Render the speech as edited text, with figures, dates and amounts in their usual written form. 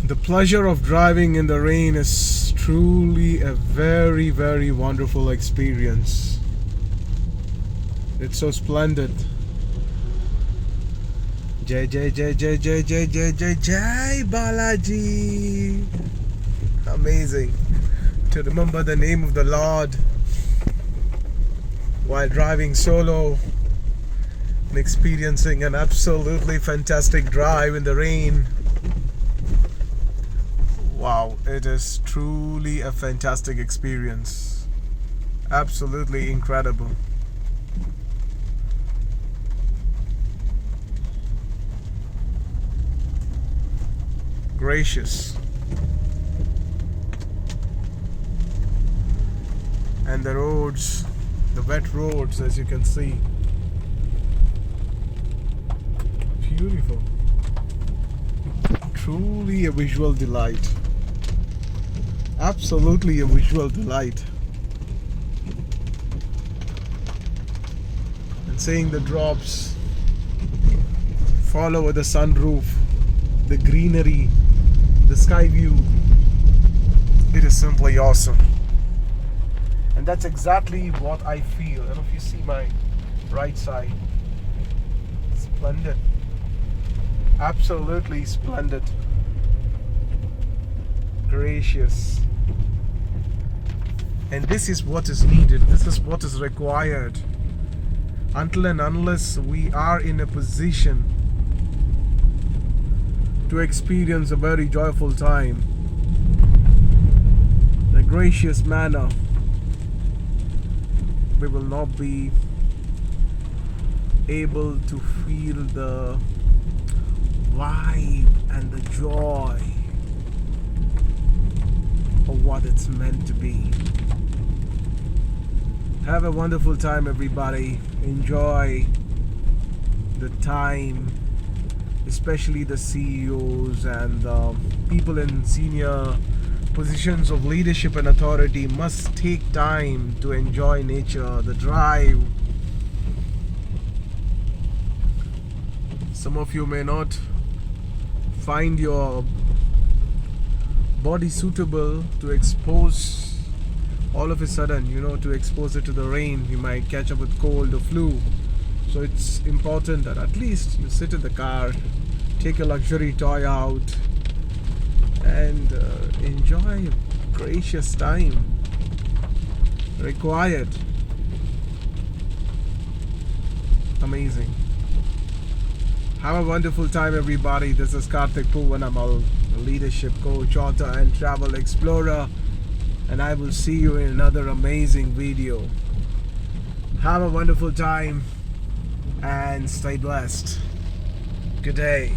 The pleasure of driving in the rain is truly a very, very wonderful experience. It's so splendid. Jai Jai Jai Jai Jai Jai Jai Jai Jai Balaji. Amazing to remember the name of the Lord while driving solo and experiencing an absolutely fantastic drive in the rain. Wow, it is truly a fantastic experience. Absolutely incredible. Gracious. And the roads, the wet roads, as you can see. Beautiful. Truly a visual delight. Absolutely a visual delight. And seeing the drops fall over the sunroof, the greenery, the sky view, it is simply awesome. And that's exactly what I feel. I don't know if you see my right side. Splendid. Absolutely splendid. Gracious. And this is what is needed. This is what is required. Until and unless we are in a position to experience a very joyful time, in a gracious manner, we will not be able to feel the vibe and the joy of what it's meant to be. Have a wonderful time, everybody. Enjoy the time, especially the CEOs and the people in senior positions of leadership and authority must take time to enjoy nature, the drive. Some of you may not find your body suitable to expose all of a sudden, to expose it to the rain. You might catch up with cold or flu. So it's important that at least you sit in the car, take a luxury toy out, and enjoy a gracious time required. Amazing. Have a wonderful time, everybody. This is Karthik Poovanam, a leadership coach, author, and travel explorer. And I will see you in another amazing video. Have a wonderful time and stay blessed. Good day.